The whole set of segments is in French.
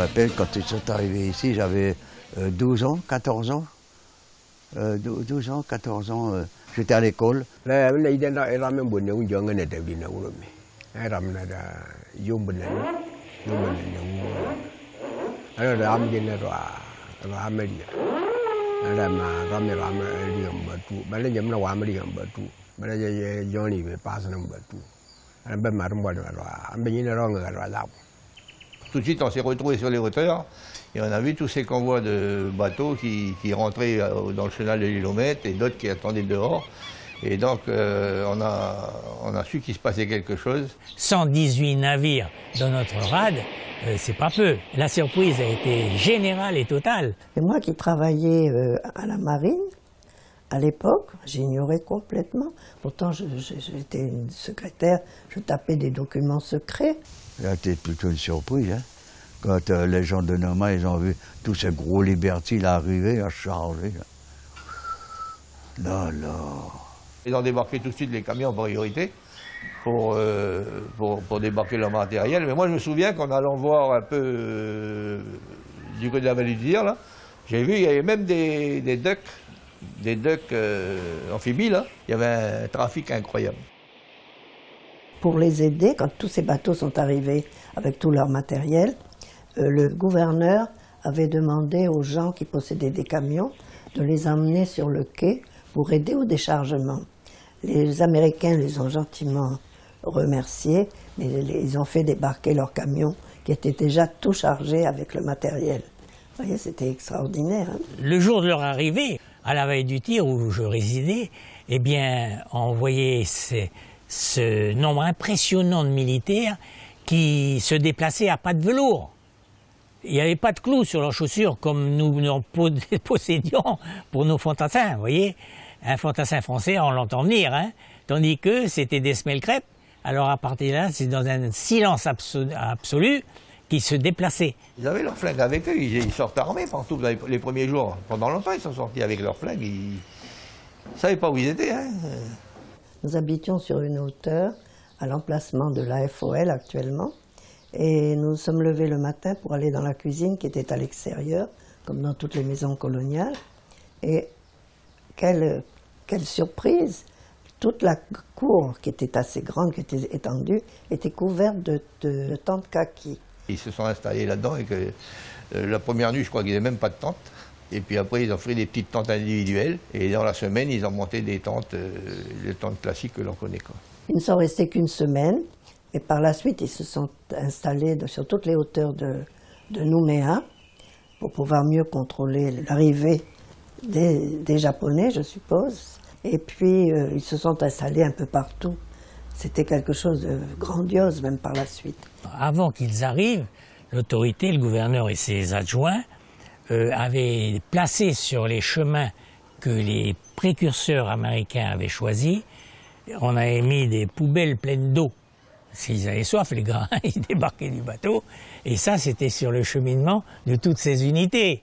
rappelle, quand ils sont arrivés ici, j'avais 12 ans, 14 ans. 12 ans, 14 ans, j'étais à l'école. Tout de suite, on s'est retrouvés sur les hauteurs et on a vu tous ces convois de bateaux qui rentraient dans le chenal de l'Ilomètre et d'autres qui attendaient dehors. Et donc, on a su qu'il se passait quelque chose. 118 navires dans notre rade, c'est pas peu. La surprise a été générale et totale. Et moi qui travaillais à la marine, à l'époque, j'ignorais complètement. Pourtant, j'étais une secrétaire, je tapais des documents secrets. C'était plutôt une surprise, hein. Quand les gens de Noma, ils ont vu tous ces gros Liberty là, arriver, à charger. Là. Ils ont débarqué tout de suite les camions en priorité pour débarquer leur matériel. Mais moi, je me souviens qu'en allant voir un peu du côté de la vallée du Dire, là, j'ai vu, il y avait même des docks amphibies, là. Il y avait un trafic incroyable. Pour les aider, quand tous ces bateaux sont arrivés avec tout leur matériel, le gouverneur avait demandé aux gens qui possédaient des camions de les emmener sur le quai pour aider au déchargement. Les Américains les ont gentiment remerciés, mais ils ont fait débarquer leurs camions qui étaient déjà tout chargés avec le matériel. Vous voyez, c'était extraordinaire. Hein? Le jour de leur arrivée, à la Vallée du Tir où je résidais, eh bien, on voyait ce nombre impressionnant de militaires qui se déplaçaient à pas de velours. Il n'y avait pas de clous sur leurs chaussures comme nous possédions pour nos fantassins, vous voyez. Un fantassin français, on l'entend venir, hein, tandis que c'était des semelles crêpes. Alors à partir de là, c'est dans un silence absolu qu'ils se déplaçaient. Ils avaient leurs flingues avec eux, ils sortent armés partout les premiers jours. Pendant longtemps, ils sont sortis avec leurs flingues, ils ne savaient pas où ils étaient. Hein. Nous habitions sur une hauteur, à l'emplacement de la FOL actuellement, et nous sommes levés le matin pour aller dans la cuisine qui était à l'extérieur, comme dans toutes les maisons coloniales. Et quelle surprise! Toute la cour, qui était assez grande, qui était étendue, était couverte de tentes kaki. Ils se sont installés là-dedans et que la première nuit, je crois qu'ils n'avaient même pas de tente. Et puis après, ils ont fait des petites tentes individuelles. Et dans la semaine, ils ont monté des tentes, les tentes classiques que l'on connaît, quoi. Ils ne sont restés qu'une semaine. Et par la suite, ils se sont installés sur toutes les hauteurs de Nouméa pour pouvoir mieux contrôler l'arrivée des Japonais, je suppose. Et puis, ils se sont installés un peu partout. C'était quelque chose de grandiose, même par la suite. Avant qu'ils arrivent, l'autorité, le gouverneur et ses adjoints avaient placé sur les chemins que les précurseurs américains avaient choisis, on avait mis des poubelles pleines d'eau. S'ils avaient soif, les gars, ils débarquaient du bateau. Et ça, c'était sur le cheminement de toutes ces unités.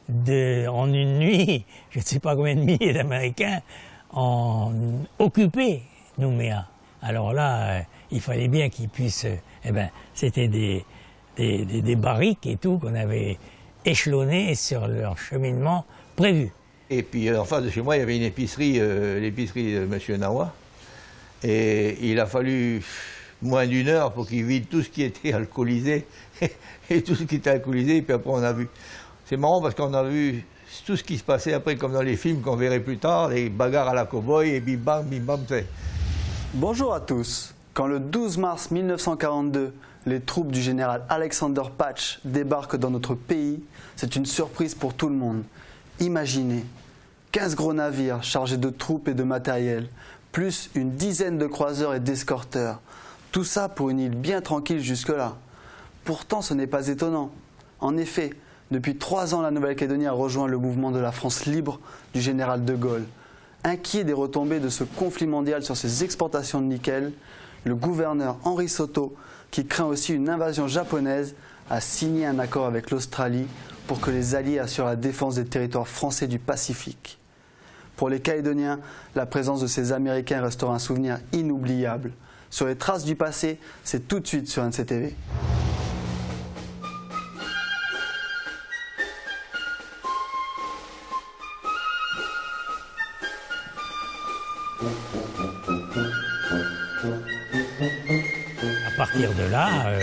En une nuit, je ne sais pas combien de milliers d'Américains ont occupé Nouméa. Alors là, il fallait bien qu'ils puissent... c'était des barriques et tout qu'on avait échelonnées sur leur cheminement prévu. Et puis en face de chez moi, il y avait une épicerie, l'épicerie de M. Nawa. Et il a fallu moins d'une heure pour qu'il vide tout ce qui était alcoolisé et tout ce qui était alcoolisé. Et puis après, on a vu. C'est marrant parce qu'on a vu tout ce qui se passait après, comme dans les films qu'on verrait plus tard, les bagarres à la cow-boy et bim bam, c'est. Bonjour à tous. Quand le 12 mars 1942, les troupes du général Alexander Patch débarquent dans notre pays, c'est une surprise pour tout le monde. Imaginez, 15 gros navires chargés de troupes et de matériel, plus une dizaine de croiseurs et d'escorteurs. Tout ça pour une île bien tranquille jusque-là. Pourtant, ce n'est pas étonnant. En effet, depuis 3 ans, la Nouvelle-Calédonie a rejoint le mouvement de la France libre du général de Gaulle. Inquiet des retombées de ce conflit mondial sur ses exportations de nickel, le gouverneur Henri Soto, qui craint aussi une invasion japonaise, a signé un accord avec l'Australie pour que les Alliés assurent la défense des territoires français du Pacifique. Pour les Calédoniens, la présence de ces Américains restera un souvenir inoubliable. Sur les traces du passé, c'est tout de suite sur NCTV. À partir de là,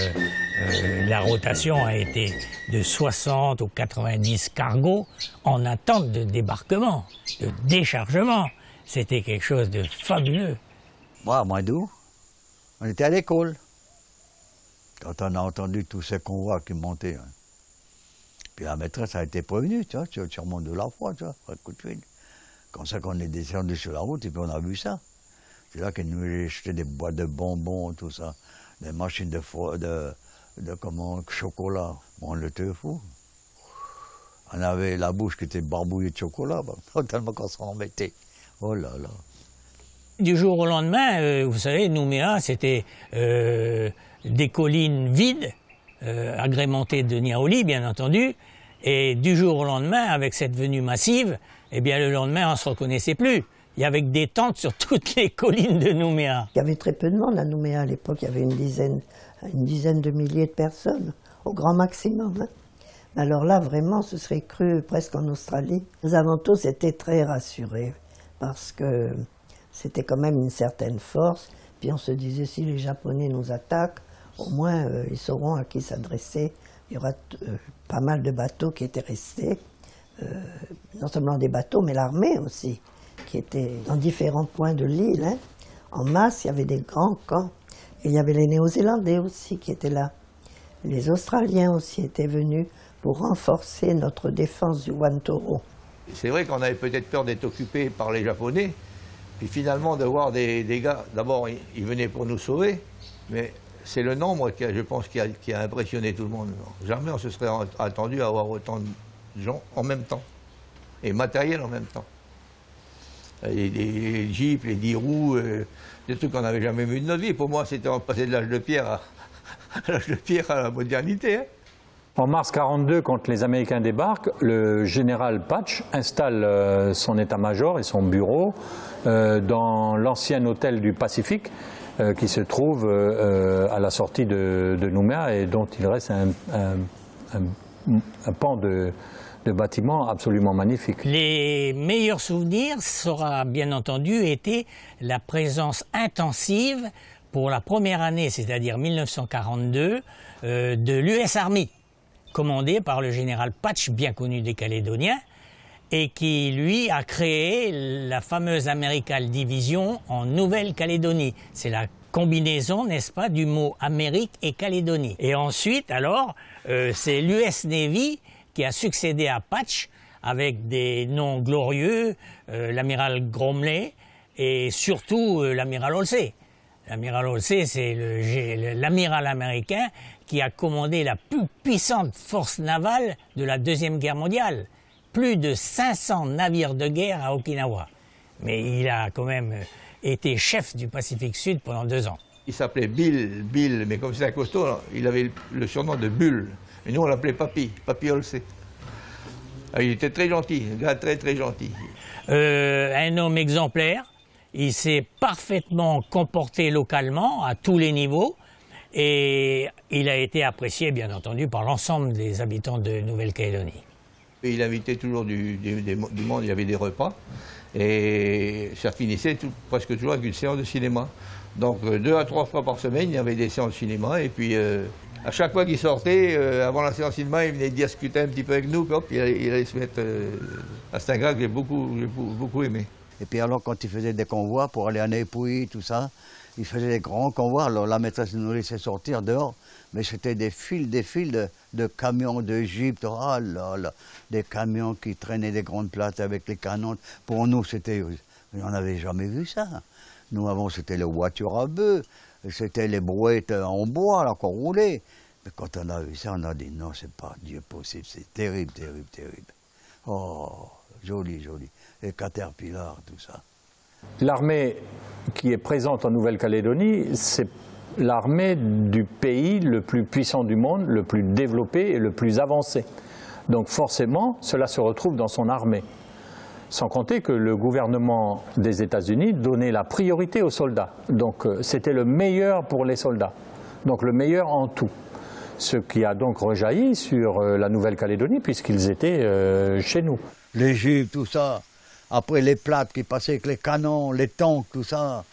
la rotation a été de 60 ou 90 cargos en attente de débarquement, de déchargement. C'était quelque chose de fabuleux. Moi, à Moindou, on était à l'école. Quand on a entendu tous ces convois qui montaient. Hein. Puis la maîtresse a été prévenue, tu vois, tu remontes de la foi, tu vois, un coup de fil. Comme ça qu'on est descendu sur la route et puis on a vu ça. C'est là qu'elle nous a jeté des boîtes de bonbons, tout ça, des machines de chocolat. Bon, on était fou. On avait la bouche qui était barbouillée de chocolat, tellement qu'on s'en mettait. Oh là là. Du jour au lendemain, vous savez, Nouméa, c'était des collines vides, agrémentées de niaoulis, bien entendu. Et du jour au lendemain, avec cette venue massive, eh bien, le lendemain, on ne se reconnaissait plus. Il y avait des tentes sur toutes les collines de Nouméa. Il y avait très peu de monde à Nouméa à l'époque. Il y avait une dizaine de milliers de personnes, au grand maximum. Hein. Alors là, vraiment, ce serait cru presque en Australie. Les avons tous été très rassurés, parce que c'était quand même une certaine force. Puis on se disait, si les Japonais nous attaquent, au moins ils sauront à qui s'adresser. Il y aura pas mal de bateaux qui étaient restés. Non seulement des bateaux, mais l'armée aussi, qui était dans différents points de l'île. Hein. En masse, il y avait des grands camps. Et il y avait les Néo-Zélandais aussi qui étaient là. Les Australiens aussi étaient venus pour renforcer notre défense du Wantoro. C'est vrai qu'on avait peut-être peur d'être occupés par les Japonais, puis finalement de voir des gars, d'abord ils venaient pour nous sauver, mais c'est le nombre, je pense, qui a impressionné tout le monde. Jamais on se serait attendu à avoir autant de gens en même temps, et matériel en même temps. Les jeeps, les 10 roues, des trucs qu'on n'avait jamais vu de notre vie. Pour moi, c'était passer de l'âge de pierre à la modernité. Hein. En mars 1942, quand les Américains débarquent, le général Patch installe son état-major et son bureau dans l'ancien hôtel du Pacifique qui se trouve à la sortie de Nouméa et dont il reste un pan de bâtiments absolument magnifiques. Les meilleurs souvenirs, ça aura bien entendu été la présence intensive pour la première année, c'est-à-dire 1942, de l'US Army, commandé par le général Patch, bien connu des Calédoniens, et qui, lui, a créé la fameuse American Division en Nouvelle-Calédonie. C'est la combinaison, n'est-ce pas, du mot Amérique et Calédonie. Et ensuite, alors, c'est l'US Navy qui a succédé à Patch avec des noms glorieux, l'amiral Gromley et surtout l'amiral Halsey. L'amiral Halsey, c'est l'amiral américain qui a commandé la plus puissante force navale de la Deuxième Guerre mondiale. Plus de 500 navires de guerre à Okinawa. Mais il a quand même été chef du Pacifique Sud pendant 2 ans. Il s'appelait Bill, mais comme c'est un costaud, il avait le surnom de Bull. Et nous, on l'appelait Papy Halsey. Il était très gentil, un gars très très gentil. Un homme exemplaire. Il s'est parfaitement comporté localement, à tous les niveaux, et il a été apprécié, bien entendu, par l'ensemble des habitants de Nouvelle-Calédonie. Il invitait toujours du monde, il y avait des repas, et ça finissait presque toujours avec une séance de cinéma. Donc 2 à 3 fois par semaine, il y avait des séances de cinéma, et puis à chaque fois qu'il sortait, avant la séance de cinéma, il venait discuter un petit peu avec nous, hop, il allait se mettre... c'est un gars que j'ai beaucoup aimé. Et puis alors, quand il faisait des convois pour aller à Népouilly, tout ça, il faisait des grands convois. Alors la maîtresse nous laissait sortir dehors, mais c'était des files de camions, de jeeps, oh là là, des camions qui traînaient des grandes plates avec les canons. Pour nous, on n'avait jamais vu ça. Nous, avant, c'était les voitures à bœufs, c'était les brouettes en bois, là, qu'on roulait. Mais quand on a vu ça, on a dit, non, c'est pas Dieu possible, c'est terrible, terrible, terrible. Oh, joli, joli. Et Caterpillar, tout ça. L'armée qui est présente en Nouvelle-Calédonie, c'est l'armée du pays le plus puissant du monde, le plus développé et le plus avancé. Donc forcément, cela se retrouve dans son armée. Sans compter que le gouvernement des États-Unis donnait la priorité aux soldats. Donc c'était le meilleur pour les soldats. Donc le meilleur en tout. Ce qui a donc rejailli sur la Nouvelle-Calédonie puisqu'ils étaient chez nous. L'Égypte, tout ça. Après les plates qui passaient avec les canons, les tanks, tout ça.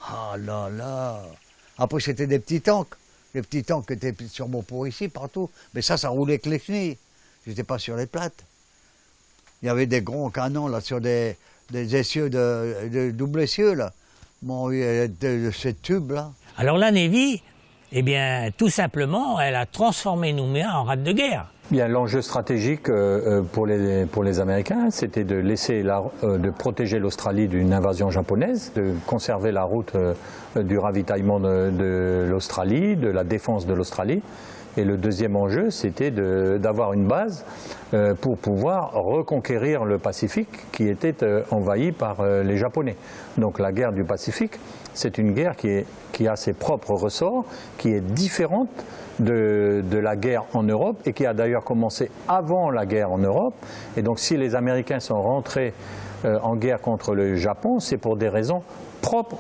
Ah là là. Après c'était des petits tanks. Les petits tanks qui étaient sûrement pour ici, partout. Mais ça roulait avec les chenilles. J'étais pas sur les plates. Il y avait des grands canons là sur des essieux de double essieu là. Bon, de ces tubes là. Alors la Navy, eh bien, tout simplement, elle a transformé Nouméa en rade de guerre. Bien, l'enjeu stratégique pour les Américains, c'était de de protéger l'Australie d'une invasion japonaise, de conserver la route du ravitaillement de l'Australie, de la défense de l'Australie. Et le deuxième enjeu, c'était d'avoir une base pour pouvoir reconquérir le Pacifique qui était envahi par les Japonais. Donc la guerre du Pacifique, c'est une guerre qui a ses propres ressorts, qui est différente de la guerre en Europe et qui a d'ailleurs commencé avant la guerre en Europe. Et donc si les Américains sont rentrés en guerre contre le Japon, c'est pour des raisons propres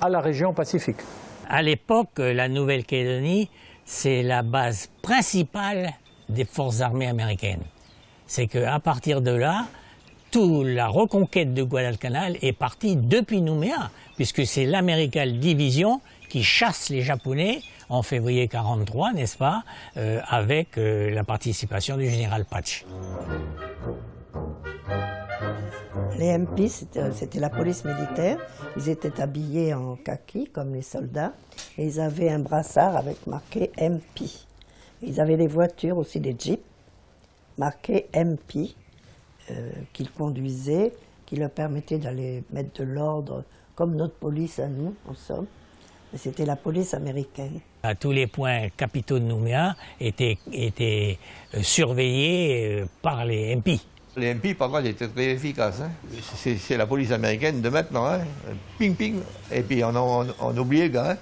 à la région Pacifique. À l'époque, la Nouvelle-Calédonie, c'est la base principale des forces armées américaines. C'est qu'à partir de là, toute la reconquête de Guadalcanal est partie depuis Nouméa, puisque c'est l'American Division qui chasse les Japonais en février 1943, n'est-ce pas, avec la participation du général Patch. Les MP, c'était la police militaire. Ils étaient habillés en kaki, comme les soldats, et ils avaient un brassard avec marqué MP. Ils avaient des voitures, aussi des jeeps, marquées MP, qu'ils conduisaient, qui leur permettaient d'aller mettre de l'ordre, comme notre police à nous, en somme. Mais c'était la police américaine. À tous les points capitaux de Nouméa étaient surveillés par les MP. Les MP, par contre, étaient très efficaces. Hein. C'est la police américaine de maintenant. Hein. Ping, ping. Et puis on oublie les gars. Hein.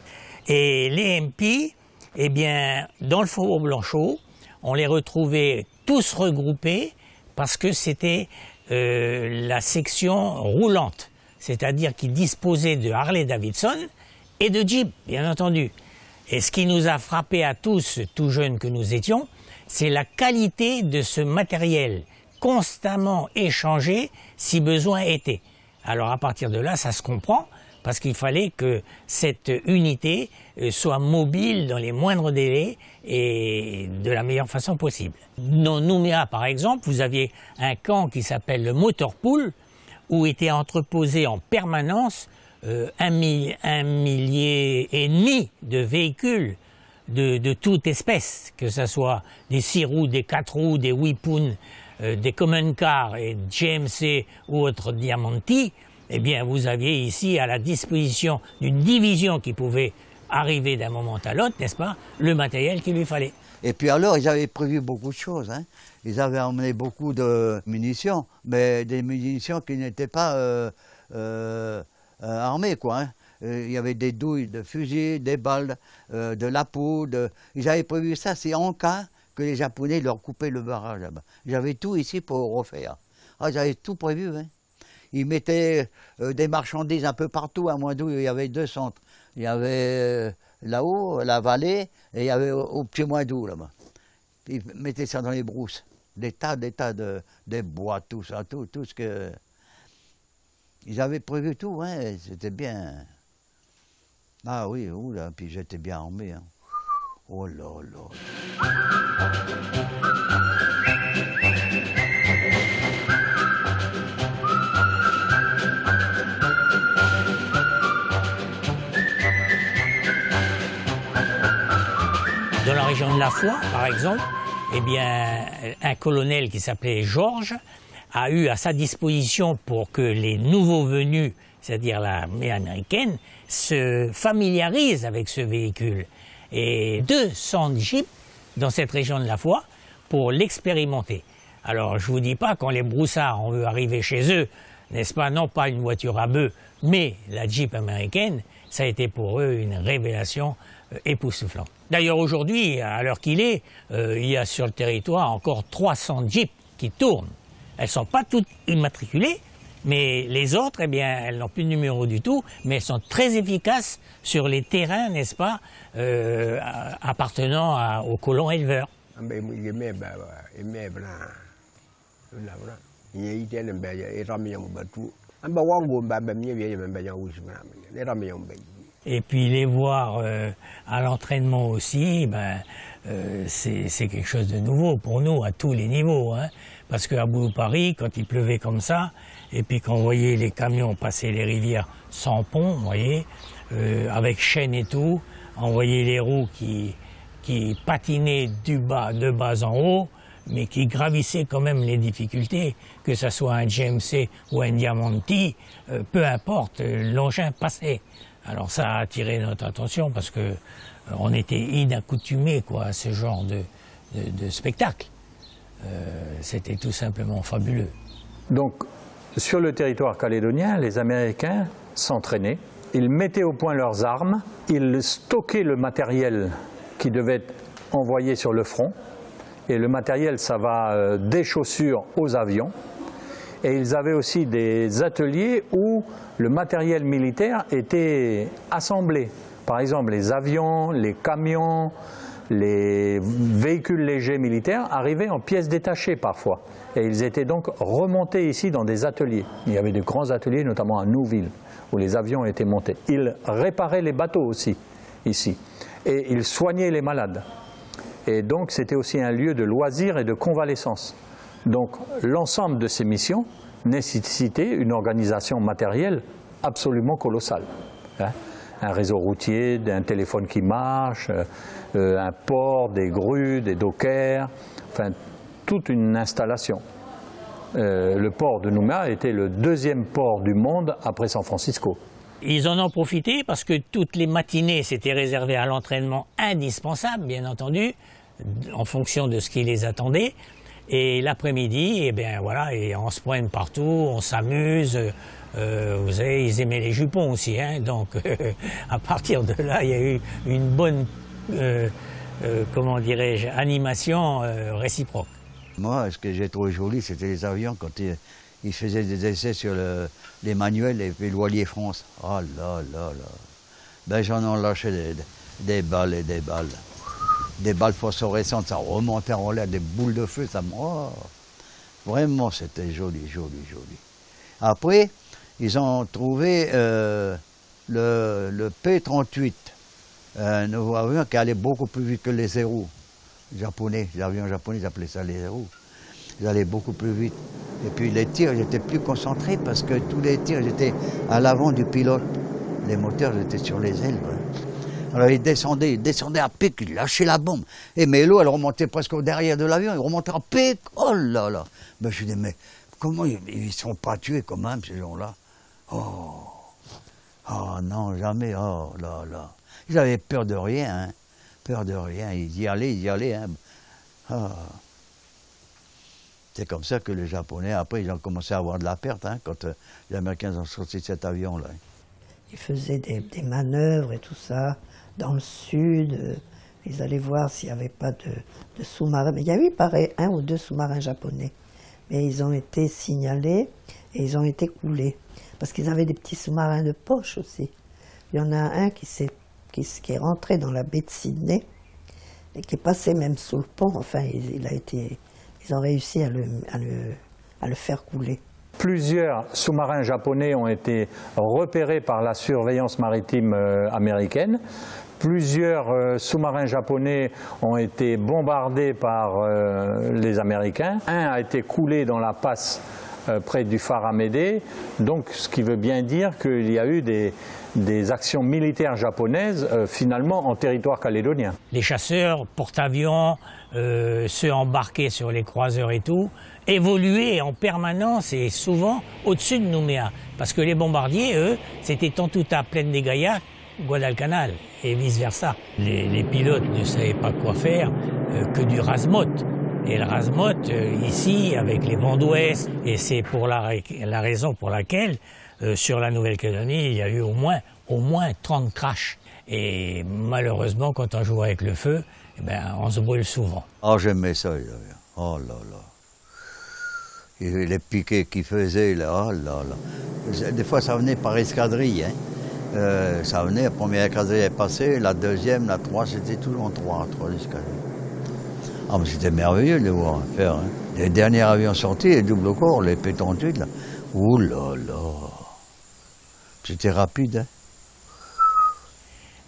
Et les MP, eh bien, dans le faubourg Blanchot, on les retrouvait tous regroupés parce que c'était la section roulante. C'est-à-dire qu'ils disposaient de Harley-Davidson et de Jeep, bien entendu. Et ce qui nous a frappé à tous, tout jeunes que nous étions, c'est la qualité de ce matériel, constamment échangé si besoin était. Alors à partir de là, ça se comprend, parce qu'il fallait que cette unité soit mobile dans les moindres délais et de la meilleure façon possible. Dans Nouméa, par exemple, vous aviez un camp qui s'appelle le Motor Pool, où étaient entreposés en permanence 1,5 millier de véhicules de toute espèce, que ce soit des 6 roues, des 4 roues, des Whippoon, des Common Car et GMC ou autres Diamanti. Eh bien, vous aviez ici à la disposition d'une division qui pouvait arriver d'un moment à l'autre, n'est-ce pas, le matériel qu'il lui fallait. Et puis alors, ils avaient prévu beaucoup de choses. Hein. Ils avaient emmené beaucoup de munitions, mais des munitions qui n'étaient pas armées, quoi. Hein. Il y avait des douilles de fusils, des balles, de la poudre. Ils avaient prévu ça, c'est en cas que les Japonais leur coupaient le barrage là-bas. J'avais tout ici pour refaire. Ah, j'avais tout prévu. Hein. Ils mettaient des marchandises un peu partout, à Moindou, il y avait 2 centres. Il y avait là-haut, la vallée, et il y avait au pied Moindou, là-bas. Ils mettaient ça dans les brousses. Des tas des bois, tout ça, tout ce que... Ils avaient prévu tout, hein, c'était bien. Ah oui, oula, puis j'étais bien armé. Hein. Oh là là. Dans la région de La Foix, par exemple, eh bien, un colonel qui s'appelait Georges a eu à sa disposition pour que les nouveaux venus, c'est-à-dire l'armée américaine, se familiarisent avec ce véhicule. Et 200 jeeps dans cette région de La Foix pour l'expérimenter. Alors, je ne vous dis pas, quand les broussards ont vu arriver chez eux, n'est-ce pas, non pas une voiture à bœufs, mais la Jeep américaine, ça a été pour eux une révélation époustouflante. D'ailleurs, aujourd'hui, à l'heure qu'il est, il y a sur le territoire encore 300 Jeeps qui tournent. Elles ne sont pas toutes immatriculées, mais les autres, eh bien, elles n'ont plus de numéro du tout, mais elles sont très efficaces sur les terrains, n'est-ce pas, appartenant aux colons éleveurs. Et puis les voir à l'entraînement aussi, c'est quelque chose de nouveau pour nous à tous les niveaux. Hein. Parce qu'à Boulou-Paris, quand il pleuvait comme ça, et puis qu'on voyait les camions passer les rivières sans pont, vous voyez, avec chaîne et tout, on voyait les roues qui patinaient de bas en haut, mais qui gravissaient quand même les difficultés, que ce soit un GMC ou un Diamanti, peu importe, l'engin passait. Alors ça a attiré notre attention parce que on était inaccoutumés à ce genre de spectacle. C'était tout simplement fabuleux. Donc, sur le territoire calédonien, les Américains s'entraînaient, ils mettaient au point leurs armes, ils stockaient le matériel qui devait être envoyé sur le front, et le matériel, ça va des chaussures aux avions, et ils avaient aussi des ateliers où le matériel militaire était assemblé. Par exemple, les avions, les camions, les véhicules légers militaires arrivaient en pièces détachées parfois. Et ils étaient donc remontés ici dans des ateliers. Il y avait de grands ateliers, notamment à Nouville, où les avions étaient montés. Ils réparaient les bateaux aussi, ici. Et ils soignaient les malades. Et donc c'était aussi un lieu de loisirs et de convalescence. Donc l'ensemble de ces missions nécessitait une organisation matérielle absolument colossale. Hein? Un réseau routier, un téléphone qui marche, un port, des grues, des dockers, enfin toute une installation. Le port de Nouméa était le deuxième port du monde après San Francisco. Ils en ont profité parce que toutes les matinées s'étaient réservées à l'entraînement indispensable, bien entendu, en fonction de ce qui les attendait. Et l'après-midi, eh bien voilà, et on se promène partout, on s'amuse. Vous savez, ils aimaient les jupons aussi, hein, donc à partir de là, il y a eu une bonne, comment dirais-je, animation réciproque. Moi, ce que j'ai trouvé joli, c'était les avions quand ils faisaient des essais sur les manuels et puis le voilier France. Oh là là là. Ben j'en ai lâché des balles et des balles. Des balles phosphorescentes, ça remontait en l'air, des boules de feu, ça me... Oh, vraiment, c'était joli, joli, joli. Après, ils ont trouvé le P-38, un nouveau avion qui allait beaucoup plus vite que les Zérous. Les avions japonais, ils appelaient ça les Zérous. Ils allaient beaucoup plus vite. Et puis les tirs, ils étaient plus concentrés parce que tous les tirs, ils étaient à l'avant du pilote. Les moteurs, ils étaient sur les ailes. Alors il descendait à pic, il lâchait la bombe. Et mais l'eau, elle remontait presque au derrière de l'avion, il remontait à pic. Oh là là. Ben, je dis, mais comment ils ne sont pas tués quand même, ces gens-là? Oh non, jamais. Oh là là. Ils avaient peur de rien, hein. Peur de rien. Ils y allaient. Hein. Oh. C'est comme ça que les Japonais, après, ils ont commencé à avoir de la perte, hein, quand les Américains ont sorti cet avion-là. Ils faisaient des manœuvres et tout ça dans le sud. Ils allaient voir s'il n'y avait pas de sous-marins. Mais il y a eu, pareil, 1 ou 2 sous-marins japonais. Mais ils ont été signalés et ils ont été coulés. Parce qu'ils avaient des petits sous-marins de poche aussi. Il y en a un qui est rentré dans la baie de Sydney et qui est passé même sous le pont. Enfin, ils ont réussi à le faire couler. Plusieurs sous-marins japonais ont été repérés par la surveillance maritime américaine. Plusieurs sous-marins japonais ont été bombardés par les Américains. Un a été coulé dans la passe près du phare Amédée. Donc, ce qui veut bien dire qu'il y a eu des actions militaires japonaises finalement en territoire calédonien. Les chasseurs, porte-avions, ceux embarqués sur les croiseurs et tout, évoluaient en permanence et souvent au-dessus de Nouméa. Parce que les bombardiers, eux, c'était Tontouta, Plaine des Gaillacs, Guadalcanal et vice-versa. Les pilotes ne savaient pas quoi faire que du razmote. Et le razmote, ici, avec les vents d'ouest, et c'est pour la raison pour laquelle, sur la Nouvelle-Calédonie, il y a eu au moins 30 crashs. Et malheureusement, quand on joue avec le feu, eh ben, on se brûle souvent. Oh, j'aimais ça, les avions. Oh là là. Et les piquets qu'ils faisaient, là, oh là là. Des fois, ça venait par escadrille, hein. Ça venait, la première escadrille est passée, la deuxième, la troisième, c'était toujours en trois escadrilles. Ah, mais c'était merveilleux de les voir faire. Hein. Les derniers avions sortis, les double corps, les P-38, là. Ouh là là. C'était rapide. Hein.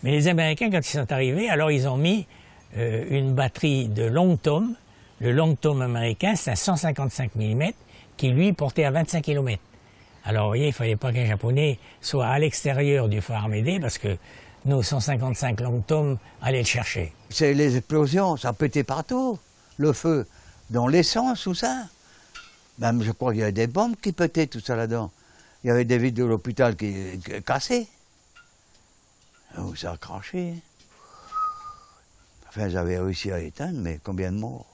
Mais les Américains, quand ils sont arrivés, alors ils ont mis une batterie de long tome. Le long tome américain, c'est un 155 mm qui, lui, portait à 25 km. Alors, vous voyez, il ne fallait pas qu'un Japonais soit à l'extérieur du fort Amédée parce que nos 155 long tomes allaient le chercher. C'est les explosions, ça pétait partout. Le feu, dans l'essence, tout ça. Même, je crois qu'il y avait des bombes qui pétaient, tout ça là-dedans. Il y avait des vitres de l'hôpital qui cassaient. Oh, ça a craché. Enfin, j'avais réussi à éteindre, mais combien de morts?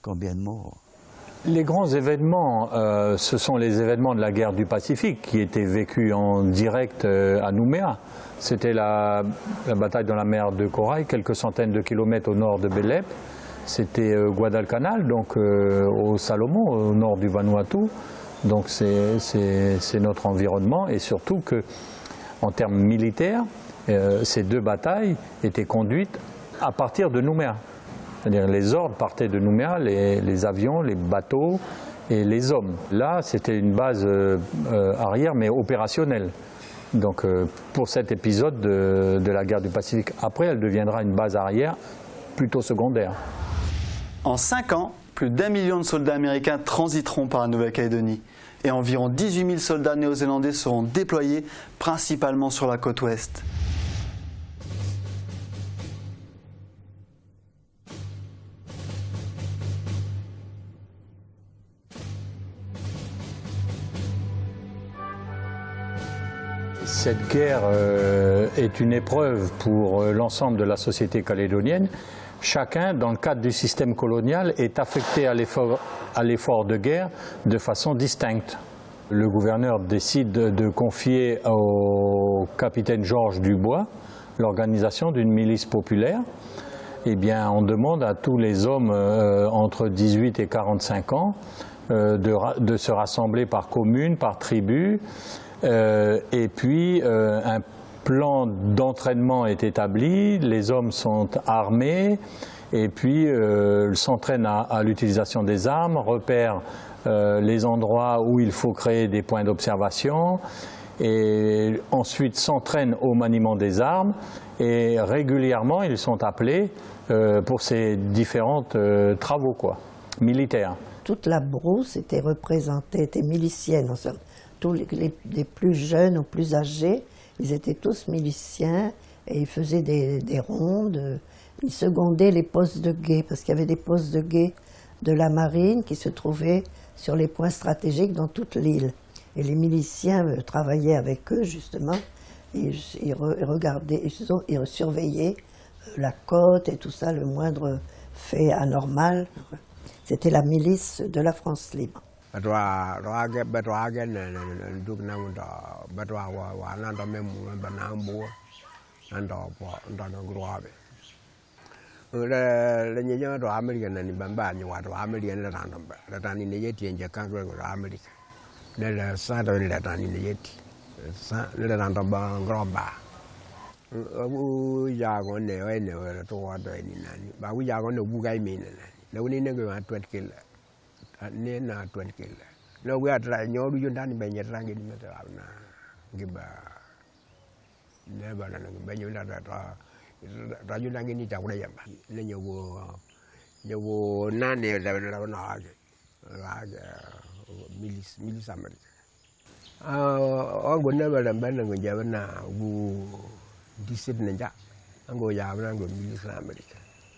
Combien de morts? Les grands événements, ce sont les événements de la guerre du Pacifique qui étaient vécus en direct à Nouméa. C'était la bataille dans la mer de Corail, quelques centaines de kilomètres au nord de Belep. C'était Guadalcanal, donc au Salomon, au nord du Vanuatu. Donc c'est notre environnement et surtout que, en termes militaires, ces deux batailles étaient conduites à partir de Nouméa. C'est-à-dire les ordres partaient de Nouméa, les avions, les bateaux et les hommes. Là, c'était une base arrière, mais opérationnelle. Donc pour cet épisode de la guerre du Pacifique. Après, elle deviendra une base arrière plutôt secondaire. En 5 ans, plus d'1 million de soldats américains transiteront par la Nouvelle-Calédonie. Et environ 18 000 soldats néo-zélandais seront déployés, principalement sur la côte ouest. Cette guerre est une épreuve pour l'ensemble de la société calédonienne. Chacun, dans le cadre du système colonial, est affecté à l'effort de guerre de façon distincte. Le gouverneur décide de confier au capitaine Georges Dubois l'organisation d'une milice populaire. Eh bien, on demande à tous les hommes entre 18 et 45 ans de se rassembler par commune, par tribu. Et puis un plan d'entraînement est établi, les hommes sont armés et puis s'entraînent à l'utilisation des armes, repèrent les endroits où il faut créer des points d'observation et ensuite s'entraînent au maniement des armes et régulièrement ils sont appelés pour ces différents travaux militaires. Toute la brousse était représentée, était milicienne en somme. Tous les plus jeunes ou plus âgés, ils étaient tous miliciens et ils faisaient des rondes. Ils secondaient les postes de guet, parce qu'il y avait des postes de guet de la marine qui se trouvaient sur les points stratégiques dans toute l'île. Et les miliciens travaillaient avec eux, justement, et ils regardaient, ils surveillaient la côte et tout ça, le moindre fait anormal. C'était la milice de la France libre.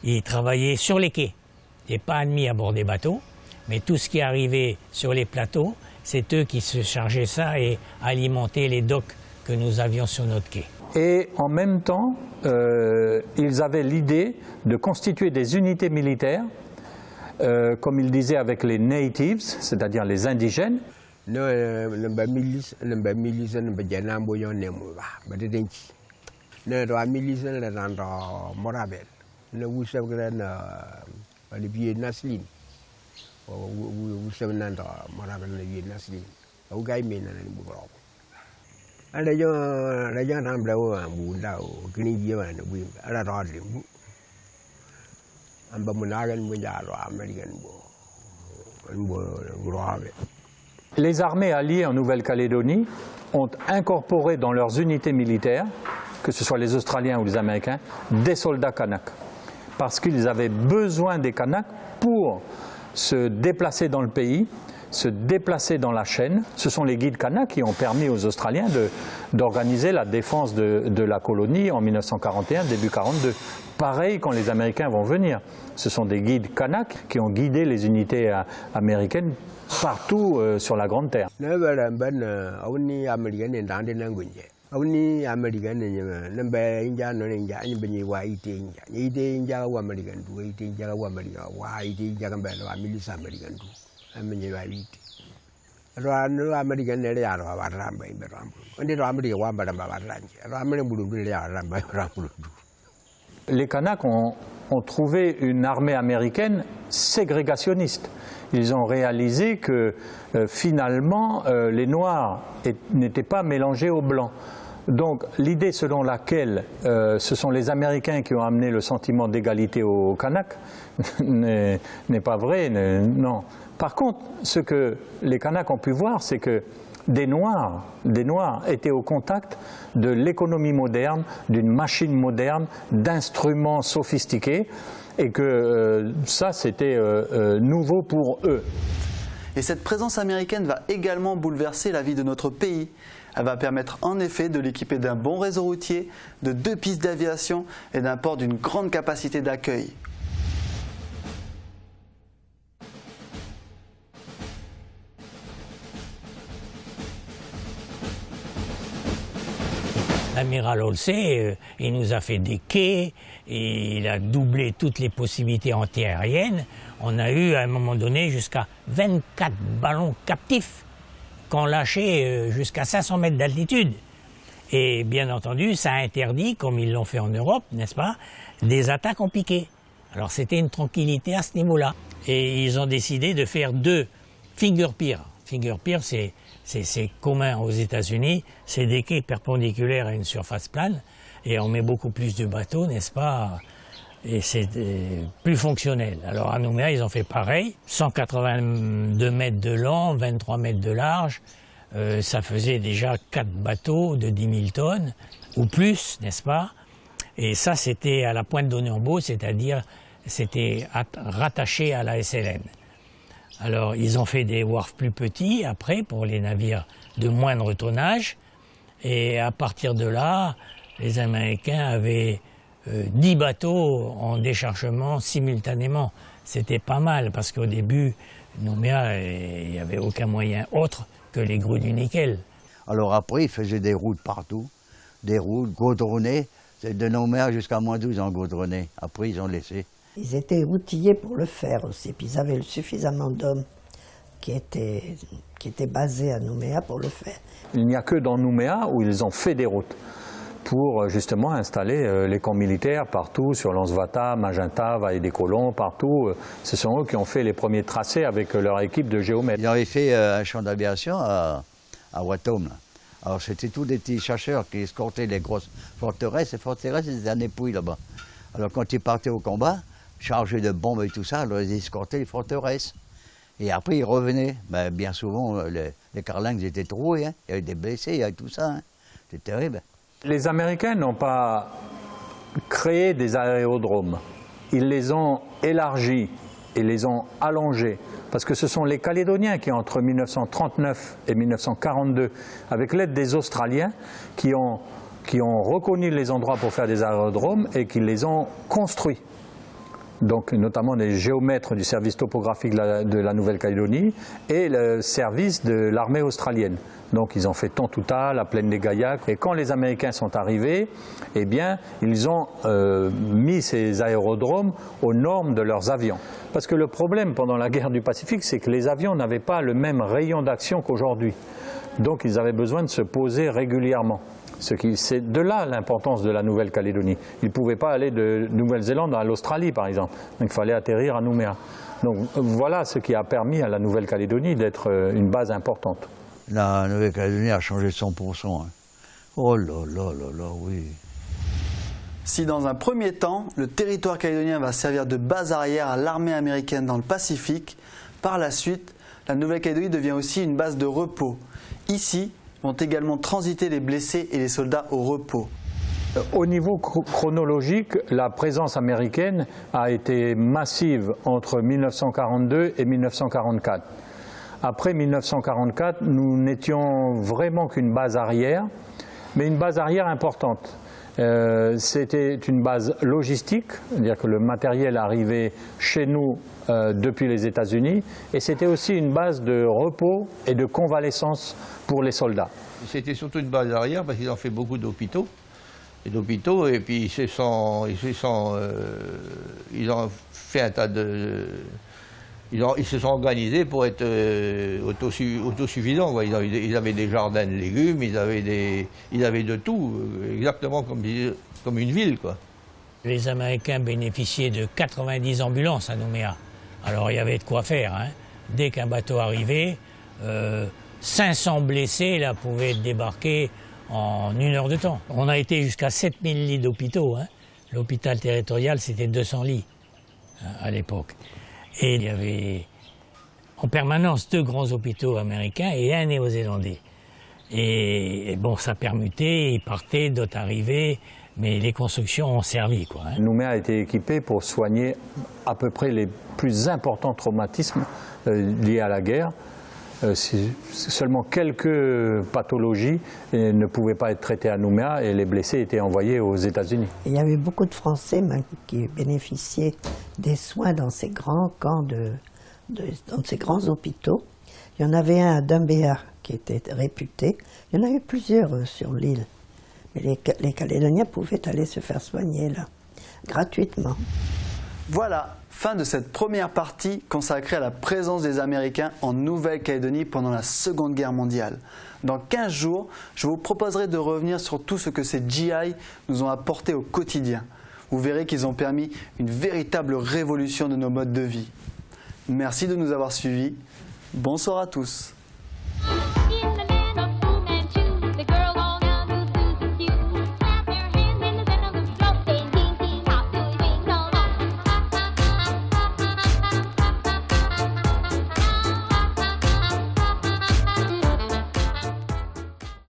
Ils travaillaient sur les quais, et pas admis à bord des bateaux, mais tout ce qui arrivait sur les plateaux, c'est eux qui se chargeaient ça et alimentaient les docks que nous avions sur notre quai. Et en même temps, ils avaient l'idée de constituer des unités militaires, comme ils disaient avec les natives, c'est-à-dire les indigènes. Les armées alliées en Nouvelle-Calédonie ont incorporé dans leurs unités militaires, que ce soit les Australiens ou les Américains, des soldats Kanaks. Parce qu'ils avaient besoin des Kanaks pour se déplacer dans le pays, se déplacer dans la chaîne. Ce sont les guides Kanaks qui ont permis aux Australiens d'organiser la défense de la colonie en 1941, début 1942. Pareil quand les Américains vont venir. Ce sont des guides Kanaks qui ont guidé les unités américaines partout sur la Grande Terre. Les Kanaks ont trouvé une armée américaine ségrégationniste. Ils ont réalisé que finalement les Noirs n'étaient pas mélangés aux Blancs. Donc l'idée selon laquelle ce sont les Américains qui ont amené le sentiment d'égalité aux Kanaks n'est pas vrai, non. Par contre, ce que les Kanaks ont pu voir, c'est que des Noirs étaient au contact de l'économie moderne, d'une machine moderne, d'instruments sophistiqués, et que ça, c'était nouveau pour eux. Et cette présence américaine va également bouleverser la vie de notre pays. Elle va permettre en effet de l'équiper d'un bon réseau routier, de 2 pistes d'aviation et d'un port d'une grande capacité d'accueil. L'amiral Halsey, il nous a fait des quais, et il a doublé toutes les possibilités antiaériennes. On a eu à un moment donné jusqu'à 24 ballons captifs qu'on lâchait jusqu'à 500 mètres d'altitude. Et bien entendu, ça interdit, comme ils l'ont fait en Europe, n'est-ce pas, des attaques en piqué. Alors c'était une tranquillité à ce niveau-là. Et ils ont décidé de faire 2 finger piers. Finger piers, c'est commun aux États-Unis, c'est des quais perpendiculaires à une surface plane, et on met beaucoup plus de bateaux, n'est-ce pas, et c'est plus fonctionnel. Alors à Nouméa, ils ont fait pareil, 182 mètres de long, 23 mètres de large, ça faisait déjà 4 bateaux de 10 000 tonnes, ou plus, n'est-ce pas, et ça c'était à la pointe d'Onéambo, c'est-à-dire c'était rattaché à la SLN. Alors, ils ont fait des wharfs plus petits, après, pour les navires de moindre tonnage. Et à partir de là, les Américains avaient 10 bateaux en déchargement simultanément. C'était pas mal, parce qu'au début, Nouméa, il n'y avait aucun moyen autre que les grues du nickel. Alors après, ils faisaient des routes partout, des routes goudronnées. C'est de Nouméa jusqu'à -12 en goudronné. Après, ils ont laissé. Ils étaient outillés pour le faire aussi, puis ils avaient suffisamment d'hommes qui étaient basés à Nouméa pour le faire. Il n'y a que dans Nouméa où ils ont fait des routes pour justement installer les camps militaires partout, sur Lansvata, Magenta, Vallée des Colons, partout. Ce sont eux qui ont fait les premiers tracés avec leur équipe de géomètres. Ils avaient fait un champ d'aviation à Watom. Alors c'était tous des petits chercheurs qui escortaient les grosses forteresses. Les forteresses, c'était à Népouille là-bas. Alors quand ils partaient au combat, chargés de bombes et tout ça, alors ils escortaient les forteresses. Et après ils revenaient. Ben, bien souvent, les carlingues étaient troués, hein. Il y avait des blessés, il y avait tout ça. Hein. C'était terrible. Les Américains n'ont pas créé des aérodromes. Ils les ont élargis et les ont allongés. Parce que ce sont les Calédoniens qui, entre 1939 et 1942, avec l'aide des Australiens, qui ont reconnu les endroits pour faire des aérodromes et qui les ont construits. Donc notamment les géomètres du service topographique de la Nouvelle-Calédonie et le service de l'armée australienne. Donc ils ont fait Tontouta, la plaine des Gaillacs. Et quand les Américains sont arrivés, eh bien, ils ont mis ces aérodromes aux normes de leurs avions. Parce que le problème pendant la guerre du Pacifique, c'est que les avions n'avaient pas le même rayon d'action qu'aujourd'hui. Donc ils avaient besoin de se poser régulièrement. C'est de là l'importance de la Nouvelle-Calédonie. Ils ne pouvaient pas aller de Nouvelle-Zélande à l'Australie, par exemple. Donc il fallait atterrir à Nouméa. Donc voilà ce qui a permis à la Nouvelle-Calédonie d'être une base importante. La Nouvelle-Calédonie a changé de 100%. Hein. Oh là là là là, oui. Si dans un premier temps, le territoire calédonien va servir de base arrière à l'armée américaine dans le Pacifique, par la suite, la Nouvelle-Calédonie devient aussi une base de repos. Ici vont également transiter les blessés et les soldats au repos. Au niveau chronologique, la présence américaine a été massive entre 1942 et 1944. Après 1944, nous n'étions vraiment qu'une base arrière, mais une base arrière importante. C'était une base logistique, c'est-à-dire que le matériel arrivait chez nous depuis les États-Unis, et c'était aussi une base de repos et de convalescence pour les soldats. C'était surtout une base arrière parce qu'ils ont fait beaucoup d'hôpitaux. Et puis ils ont fait un tas de... Ils se sont organisés pour être autosuffisants. Ils avaient des jardins de légumes, ils avaient de tout, exactement comme une ville, quoi. Les Américains bénéficiaient de 90 ambulances à Nouméa. Alors il y avait de quoi faire, hein. Dès qu'un bateau arrivait, 500 blessés là, pouvaient débarquer en 1 heure de temps. On a été jusqu'à 7000 lits d'hôpitaux, hein. L'hôpital territorial, c'était 200 lits à l'époque. Et il y avait en permanence 2 grands hôpitaux américains et 1 néo-zélandais. Et bon, ça permutait, ils partaient, d'autres arrivaient, mais les constructions ont servi, quoi, hein. Nouméa a été équipé pour soigner à peu près les plus importants traumatismes liés à la guerre. Seulement quelques pathologies ne pouvaient pas être traitées à Nouméa et les blessés étaient envoyés aux États-Unis. Il y avait beaucoup de Français qui bénéficiaient des soins dans ces grands camps, dans ces grands hôpitaux. Il y en avait un à Dumbéar qui était réputé. Il y en a eu plusieurs sur l'île. Mais les Calédoniens pouvaient aller se faire soigner là, gratuitement. Voilà, fin de cette première partie consacrée à la présence des Américains en Nouvelle-Calédonie pendant la Seconde Guerre mondiale. Dans 15 jours, je vous proposerai de revenir sur tout ce que ces GI nous ont apporté au quotidien. Vous verrez qu'ils ont permis une véritable révolution de nos modes de vie. Merci de nous avoir suivis. Bonsoir à tous.